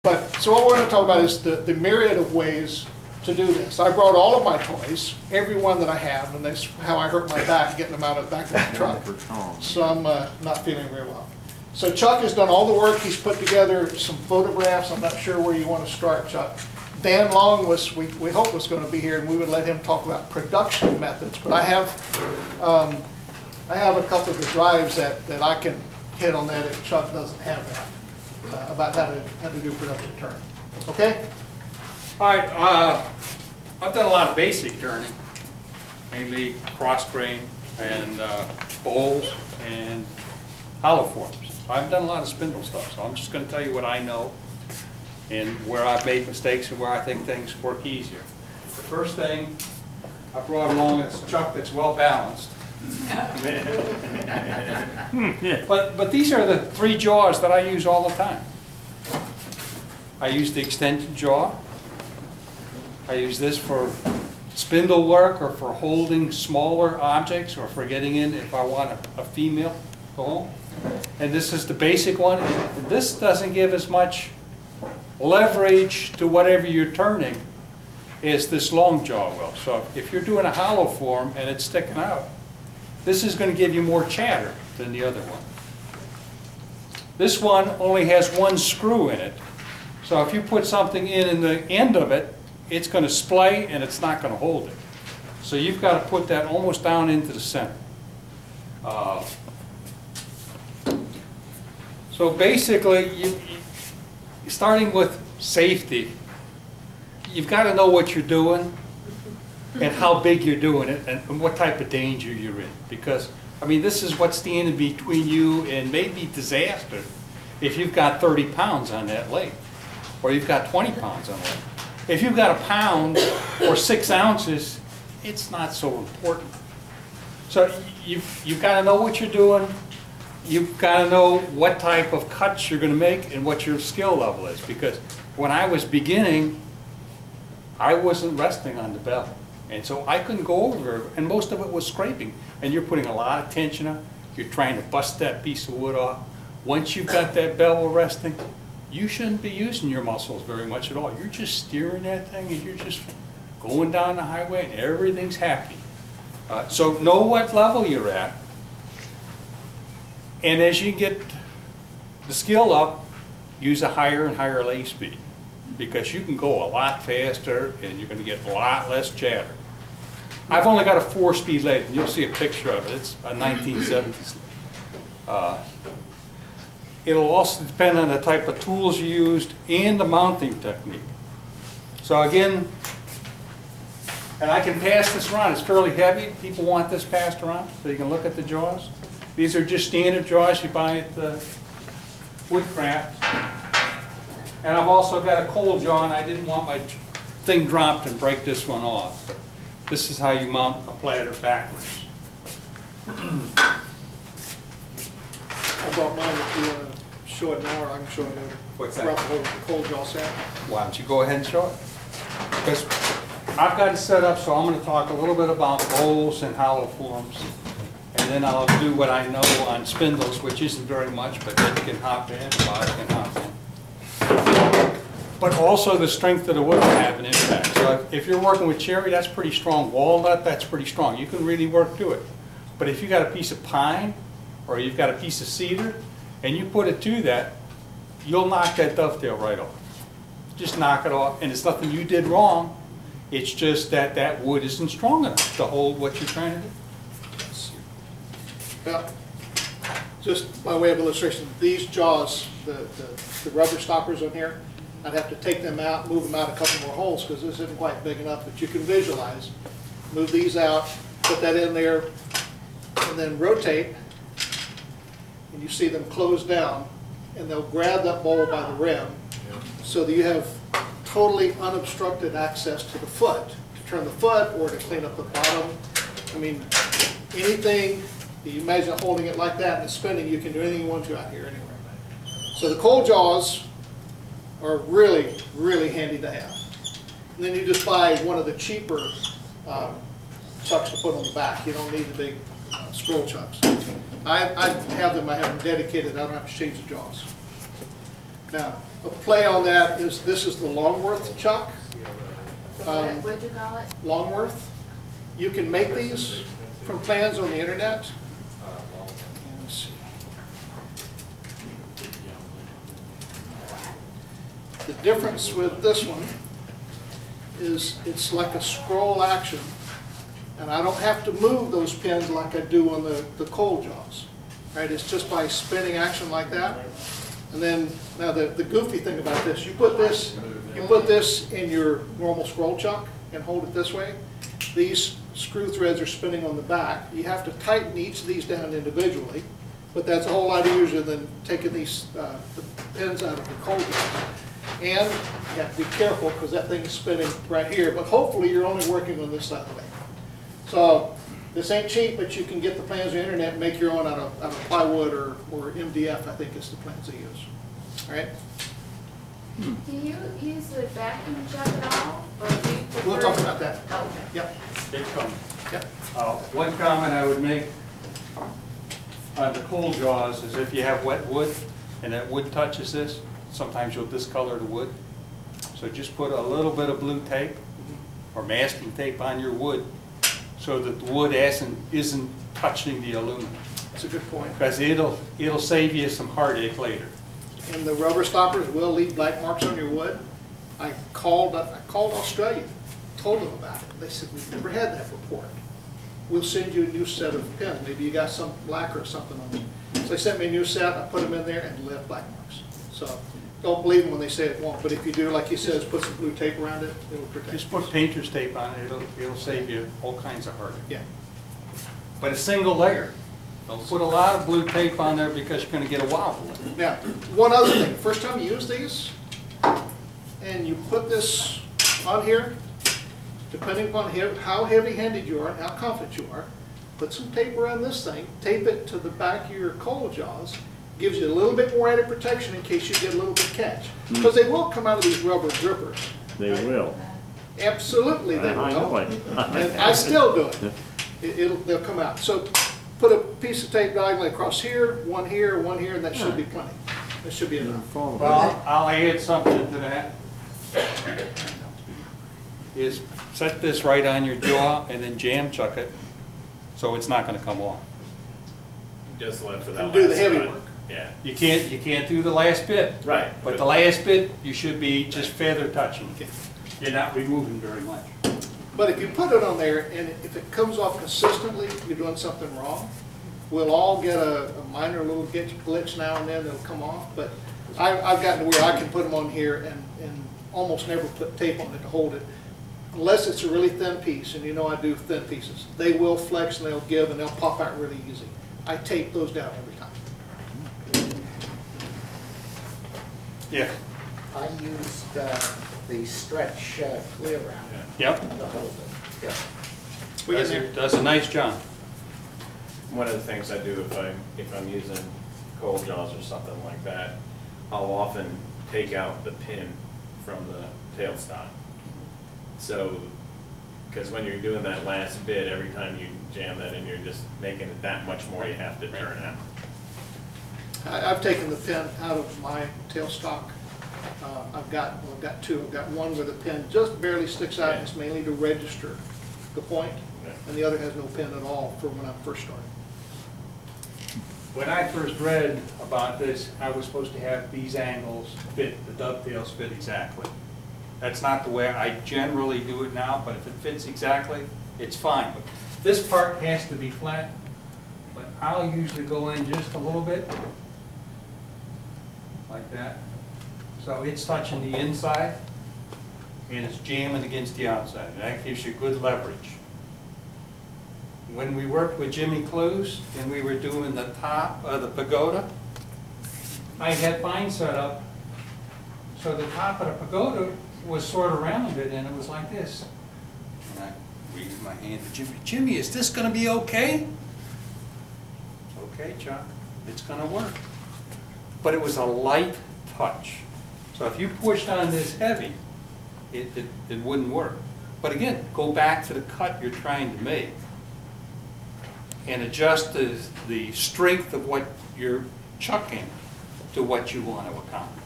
But so what we're going to talk about is the myriad of ways to do this. I brought all of my toys, every one that I have, and that's how I hurt my back getting them out of the back of the truck. So I'm not feeling very well. So Chuck has done all the work. He's put together some photographs. I'm not sure where you want to start, Chuck. Dan Long we hope was going to be here, and we would let him talk about production methods. But I have a couple of the drives that I can hit on that if Chuck doesn't have that. About how to do production turn. Okay? All right, I've done a lot of basic turning, mainly cross grain and bowls and hollow forms. I've done a lot of spindle stuff, so I'm just going to tell you what I know and where I've made mistakes and where I think things work easier. The first thing I brought along is a chuck that's well balanced. But these are the three jaws that I use all the time. I use the extension jaw. I use this for spindle work or for holding smaller objects or for getting in if I want a female hole. And this is the basic one. And this doesn't give as much leverage to whatever you're turning as this long jaw will. So if you're doing a hollow form and it's sticking out, this is going to give you more chatter than the other one. This one only has one screw in it. So if you put something in the end of it, it's going to splay and it's not going to hold it. So you've got to put that almost down into the center. So basically, starting with safety, you've got to know what you're doing and how big you're doing it and what type of danger you're in. Because, I mean, this is what's standing between you and maybe disaster if you've got 30 pounds on that leg, or you've got 20 pounds on that. If you've got a pound or 6 ounces, it's not so important. So you've got to know what you're doing. You've got to know what type of cuts you're going to make and what your skill level is. Because when I was beginning, I wasn't resting on the bevel. And so I couldn't go over, and most of it was scraping. And you're putting a lot of tension on. You're trying to bust that piece of wood off. Once you've got that bevel resting, you shouldn't be using your muscles very much at all. You're just steering that thing, and you're just going down the highway, and everything's happy. So know what level you're at. And as you get the skill up, use a higher and higher lathe speed, because you can go a lot faster, and you're going to get a lot less chatter. I've only got a 4-speed lathe, and you'll see a picture of it. It's a 1970s lathe. It'll also depend on the type of tools you used and the mounting technique. So again, and I can pass this around. It's fairly heavy. People want this passed around so you can look at the jaws. These are just standard jaws you buy at the Woodcraft. And I've also got a cold jaw, and I didn't want my thing dropped and break this one off. This is how you mount a platter backwards. I brought mine if you want to show it now, or I can show it later. What's that? The cold jaw set. Why don't you go ahead and show it? Because I've got it set up, so I'm going to talk a little bit about bowls and hollow forms. And then I'll do what I know on spindles, which isn't very much, but Ed can hop in, Bob can hop in. But also the strength of the wood will have an impact. So if you're working with cherry, that's pretty strong. Walnut, that's pretty strong. You can really work to it. But if you've got a piece of pine, or you've got a piece of cedar, and you put it to that, you'll knock that dovetail right off. Just knock it off, and it's nothing you did wrong. It's just that that wood isn't strong enough to hold what you're trying to do. Well, just by way of illustration, these jaws, the rubber stoppers on here, I'd have to take them out, move them out a couple more holes because this isn't quite big enough, but you can visualize. Move these out, put that in there, and then rotate, and you see them close down, and they'll grab that bowl by the rim so that you have totally unobstructed access to the foot, to turn the foot or to clean up the bottom. I mean, anything. You imagine holding it like that and it's spinning, you can do anything you want to out here anywhere. So the cold jaws are really, really handy to have. And then you just buy one of the cheaper chucks to put on the back. You don't need the big scroll chucks. I have them dedicated. I don't have to change the jaws. Now, a play on that is, this is the Longworth chuck. What'd you call it? Longworth. You can make these from plans on the internet. Let's see. The difference with this one is it's like a scroll action, and I don't have to move those pins like I do on the cold jaws. Right? It's just by spinning action like that. And then, now the goofy thing about this, you put this in your normal scroll chuck and hold it this way. These screw threads are spinning on the back. You have to tighten each of these down individually, but that's a whole lot easier than taking these the pins out of the cold jaws. And you have to be careful because that thing is spinning right here, but hopefully you're only working on this side of the leg. So this ain't cheap, but you can get the plans on the internet and make your own out of plywood or MDF, I think is the plans they use. All right? Do you use the vacuum chuck at all? Or do you prefer? We'll talk about that. Okay. Yep. Big comment. Yep. One comment I would make on the cold jaws is if you have wet wood and that wood touches this, sometimes you'll discolor the wood. So just put a little bit of blue tape or masking tape on your wood so that the wood isn't touching the aluminum. That's a good point. Because it'll save you some heartache later. And the rubber stoppers will leave black marks on your wood. I called Australia, told them about it. They said, we've never had that report. We'll send you a new set of pins. Maybe you got some lacquer or something on them. So they sent me a new set. I put them in there and left black marks. So don't believe them when they say it won't. But if you do, like he says, put some blue tape around it, it'll protect. Just put painter's tape on it. It'll save you all kinds of heartache. Yeah. But a single layer. Don't put a lot of blue tape on there because you're going to get a wobble. Now, one other thing. First time you use these, and you put this on here, depending upon how heavy-handed you are and how confident you are, put some tape around this thing, tape it to the back of your cold jaws, gives you a little bit more added protection in case you get a little bit of catch. Because they will come out of these rubber grippers. They will. Absolutely they will. I know it. And I still do it. They'll come out. So put a piece of tape diagonally across here, one here, and that should be plenty. That should be enough. Well, I'll add something to that. Is set this right on your jaw and then jam chuck it so it's not going to come off. Just let for that. And do the last heavy cut. work. Yeah. You can't do the last bit. Right. But the last bit you should be just feather touching. Okay. You're not removing very much. But if you put it on there and if it comes off consistently, you're doing something wrong. We'll all get a minor little glitch now and then that'll come off. But I've gotten to where I can put them on here and almost never put tape on it to hold it. Unless it's a really thin piece, and you know I do thin pieces. They will flex and they'll give and they'll pop out really easy. I tape those down every time. Yeah. I used the stretch clear wrap Yep. to hold it. Yeah. Does a nice job. One of the things I do if I'm using cold jaws or something like that, I'll often take out the pin from the tailstock. So, because when you're doing that last bit, every time you jam that in, you're just making it that much more you have to turn out. I've taken the pin out of my tailstock. I've got two. I've got one where the pin just barely sticks out, and it's mainly to register the point, and the other has no pin at all for when I first started. When I first read about this, I was supposed to have these angles fit, the dovetails fit exactly. That's not the way I generally do it now, but if it fits exactly, it's fine. But this part has to be flat, but I'll usually go in just a little bit, like that. So it's touching the inside, and it's jamming against the outside. And that gives you good leverage. When we worked with Jimmy Clues, and we were doing the top of the pagoda, I had mine set up so the top of the pagoda was sort of rounded, and it was like this. And I raised my hand to Jimmy. Jimmy, is this going to be okay? Okay, Chuck, it's going to work. But it was a light touch. So if you pushed on this heavy, it wouldn't work. But again, go back to the cut you're trying to make and adjust the strength of what you're chucking to what you want to accomplish.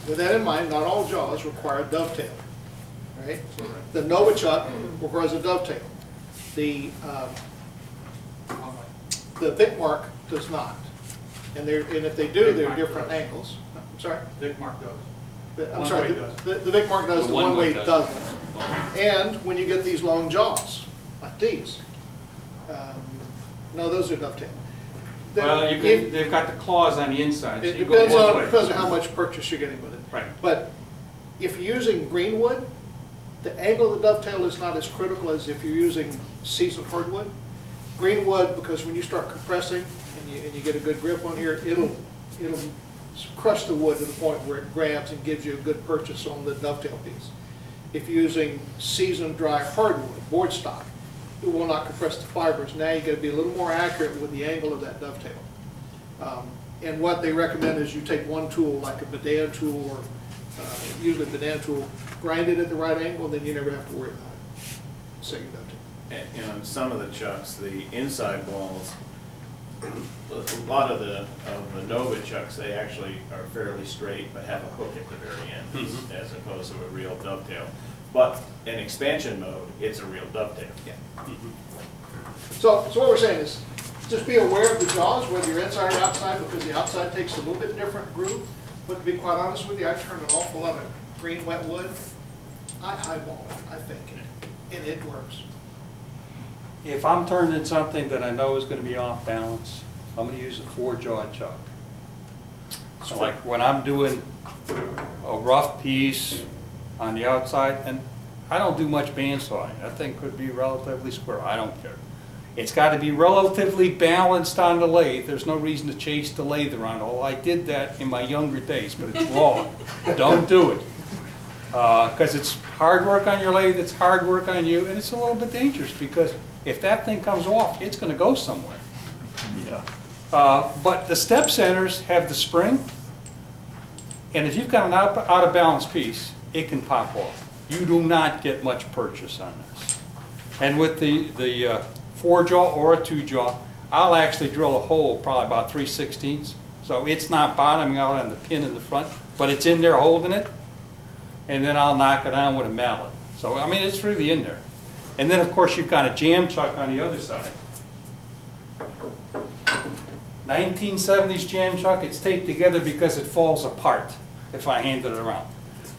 with that in mind, not all jaws require a dovetail, right? The NEFWA chuck requires a dovetail. The Vic Mark does not. And if they do, they're different angles. I'm sorry? Vic Mark does. I'm sorry, the Vic Mark does, the one-way doesn't. And when you get these long jaws, like these, no, those are dovetail. Well, they've got the claws on the inside. So It you depends go on how much purchase you're getting with it. Right. But if you're using greenwood, the angle of the dovetail is not as critical as if you're using seasoned hardwood. Greenwood, because when you start compressing and you get a good grip on here, it'll crush the wood to the point where it grabs and gives you a good purchase on the dovetail piece. If you're using seasoned dry hardwood, board stock, it will not compress the fibers. Now you got to be a little more accurate with the angle of that dovetail. And what they recommend is you take one tool, like a Bedan tool or usually a Bedan tool, grind it at the right angle, then you never have to worry about it. So you dovetail. And on some of the chucks, the inside walls, a lot of the NEFWA chucks, they actually are fairly straight but have a hook at the very end as opposed to a real dovetail. But in expansion mode, it's a real dovetail. Yeah. So what we're saying is, just be aware of the jaws, whether you're inside or outside, because the outside takes a little bit different groove. But to be quite honest with you, I turned an awful lot of green wet wood. I eyeball it, I think, and it works. If I'm turning something that I know is going to be off balance, I'm going to use a 4-jaw chuck. So like when I'm doing a rough piece on the outside, and I don't do much bandsawing. That thing could be relatively square. I don't care. It's got to be relatively balanced on the lathe. There's no reason to chase the lathe around. Oh, I did that in my younger days, but it's wrong. Don't do it. Because it's hard work on your lathe, it's hard work on you, and it's a little bit dangerous because if that thing comes off, it's going to go somewhere. Yeah. But the step centers have the spring, and if you've got an out of balance piece, it can pop off. You do not get much purchase on this. And with the 4-jaw or a 2-jaw, I'll actually drill a hole probably about 3/16. So it's not bottoming out on the pin in the front, but it's in there holding it. And then I'll knock it down with a mallet. So, I mean, it's really in there. And then, of course, you've got a jam chuck on the other side. 1970s jam chuck, it's taped together because it falls apart if I hand it around.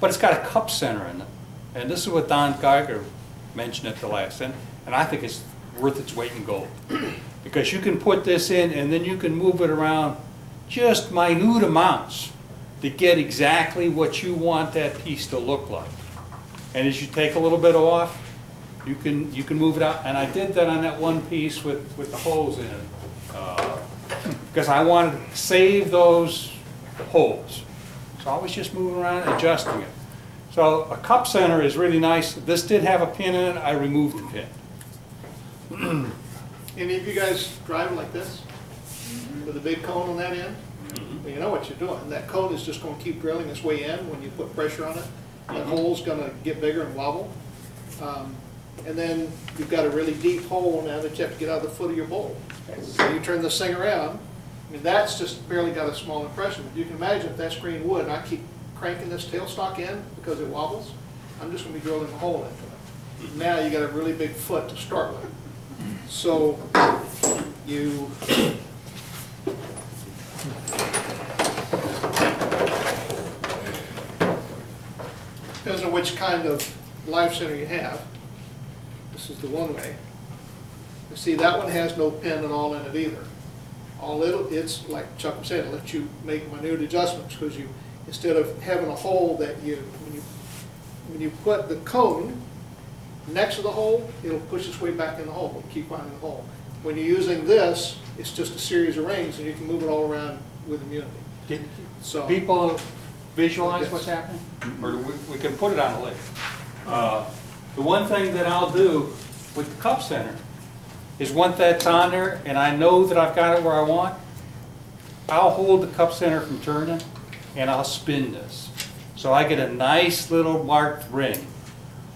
But it's got a cup center in it. And this is what Don Geiger mentioned at the last end. And I think it's worth its weight in gold. Because you can put this in and then you can move it around just minute amounts to get exactly what you want that piece to look like. And as you take a little bit off, you can move it out. And I did that on that one piece with the holes in it. Because I wanted to save those holes. So I was just moving around and adjusting it. So a cup center is really nice. This did have a pin in it. I removed the pin. Any of you guys drive like this? With a big cone on that end? Well, you know what you're doing. That cone is just going to keep drilling its way in when you put pressure on it. That hole's going to get bigger and wobble. And then you've got a really deep hole now that you have to get out of the foot of your bowl. So you turn this thing around. I mean, that's just barely got a small impression. You can imagine if that's green wood and I keep cranking this tailstock in because it wobbles, I'm just going to be drilling a hole into it. Now you got a really big foot to start with. So you depends on which kind of life center you have. This is the one way. You see, that one has no pin at all in it either. It's like Chuck said, it lets you make minute adjustments because you, instead of having a hole that when you put the cone next to the hole, it'll push its way back in the hole and keep finding the hole. When you're using this, it's just a series of rings and you can move it all around with immunity. So People visualize what's happening? Or we can put it on the list. The one thing that I'll do with the cup center is once that's on there and I know that I've got it where I want, I'll hold the cup center from turning and I'll spin this. So I get a nice little marked ring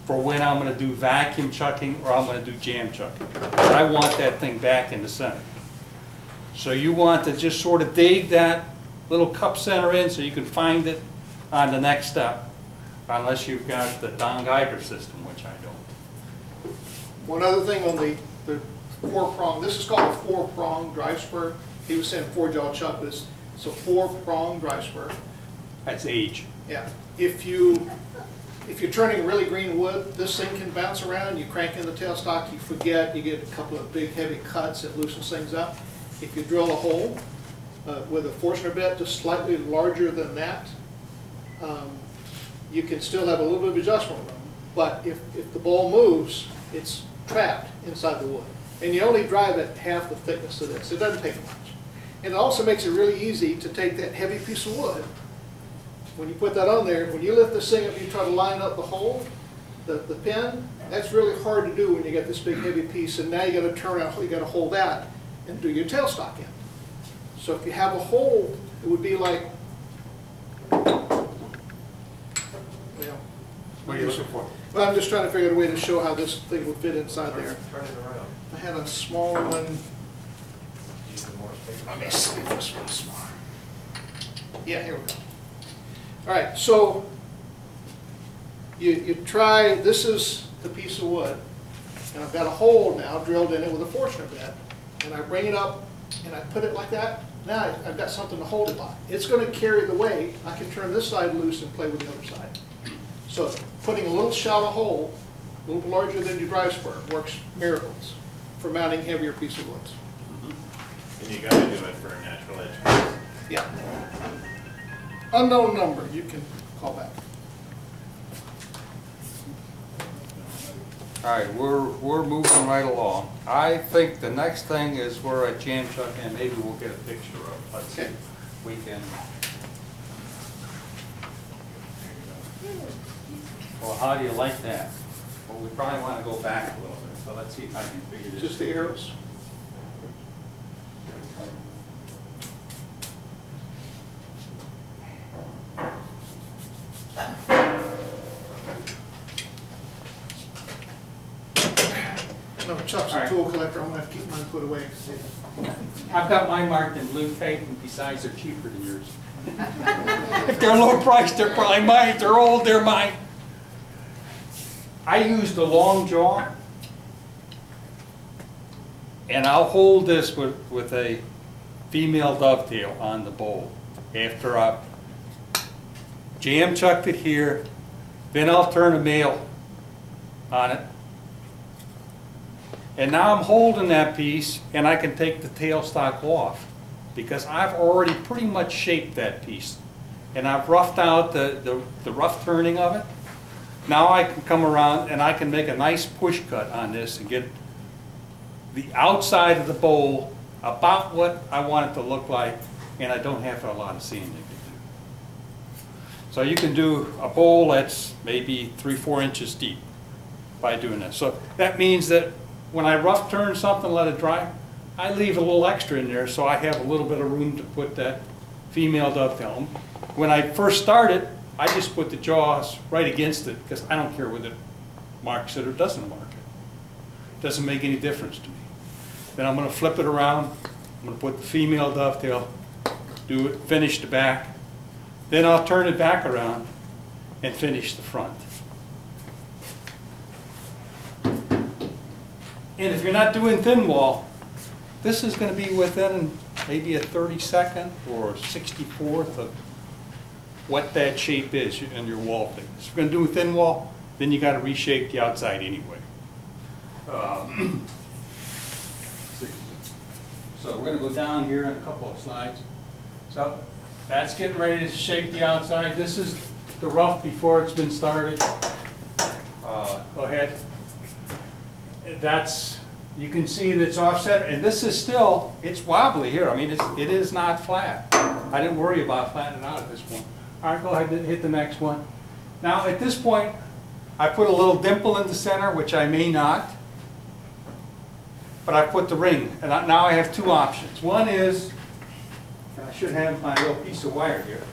for when I'm going to do vacuum chucking or I'm going to do jam chucking. I want that thing back in the center. So you want to just sort of dig that little cup center in so you can find it on the next step, unless you've got the Don Geiger system, which I don't. One other thing on the four-prong, this is called a four-prong drive spur. He was saying four-jaw chuck, but it's a four-prong drive spur. That's age. Yeah. If you're turning really green wood, this thing can bounce around. You crank in the tailstock, you forget, you get a couple of big heavy cuts, it loosens things up. If you drill a hole with a Forstner bit just slightly larger than that, you can still have a little bit of adjustment room. But if the bowl moves, it's trapped inside the wood. And you only drive it half the thickness of this. It doesn't take much. And it also makes it really easy to take that heavy piece of wood. When you put that on there, when you lift this thing up, you try to line up the hole, the pin, that's really hard to do when you get this big heavy piece, and now you got to turn out, you got to hold that and do your tailstock in. So if you have a hole, it would be like, well, What are you looking for? well, I'm just trying to figure out a way to show how this thing would fit inside there. Turn it around. I had a smaller one. Use the more space. Let me see if this one's smaller. Yeah, here we go. All right, so you try, this is the piece of wood, and I've got a hole now drilled in it with a Forstner bit, and I bring it up and I put it like that. Now I've got something to hold it by. It's going to carry the weight. I can turn this side loose and play with the other side. So putting a little shallow hole, a little larger than your drive spur, works miracles for mounting heavier piece of wood. And you gotta do it for a natural edge. Yeah. Unknown number, you can call back. All right, we're moving right along. I think the next thing is where a jam chuck, and maybe we'll get a picture of. Let's see. Okay. We can. Well, how do you like that? Well, we probably want to go back a little bit, so let's see if I can figure this. Just the arrows. No, Chuck's a tool collector. I'm going to have to keep mine put away. I've got mine marked in blue tape, and besides, they're cheaper than yours. If they're low priced, they're probably mine. If they're old, they're mine. I use the long jaw, and I'll hold this with a female dovetail on the bowl. After I've jam chucked it here, then I'll turn a male on it. And now I'm holding that piece, and I can take the tailstock off because I've already pretty much shaped that piece. And I've roughed out the rough turning of it. Now I can come around and I can make a nice push cut on this and get the outside of the bowl about what I want it to look like, and I don't have a lot of sanding to do. So you can do a bowl that's maybe 3-4 inches deep by doing this. So that means that when I rough turn something, let it dry, I leave a little extra in there so I have a little bit of room to put that female dovetail. When I first started, I just put the jaws right against it because I don't care whether it marks it or doesn't mark it. It doesn't make any difference to me. Then I'm going to flip it around. I'm going to put the female dovetail, do it, finish the back. Then I'll turn it back around and finish the front. And if you're not doing thin wall, this is going to be within maybe a 32nd or 64th of what that shape is in your wall thickness. If you're going to do a thin wall, then you got to reshape the outside anyway. So we're going to go down here in a couple of slides. So that's getting ready to shape the outside. This is the rough before it's been started. Go ahead. That's, you can see that it's offset, and this is still, it's wobbly here. I mean, it is not flat. I didn't worry about flattening out at this point. All right, go ahead and hit the next one. Now, at this point, I put a little dimple in the center, which I may not, but I put the ring. And now I have two options. One is, and I should have my little piece of wire here.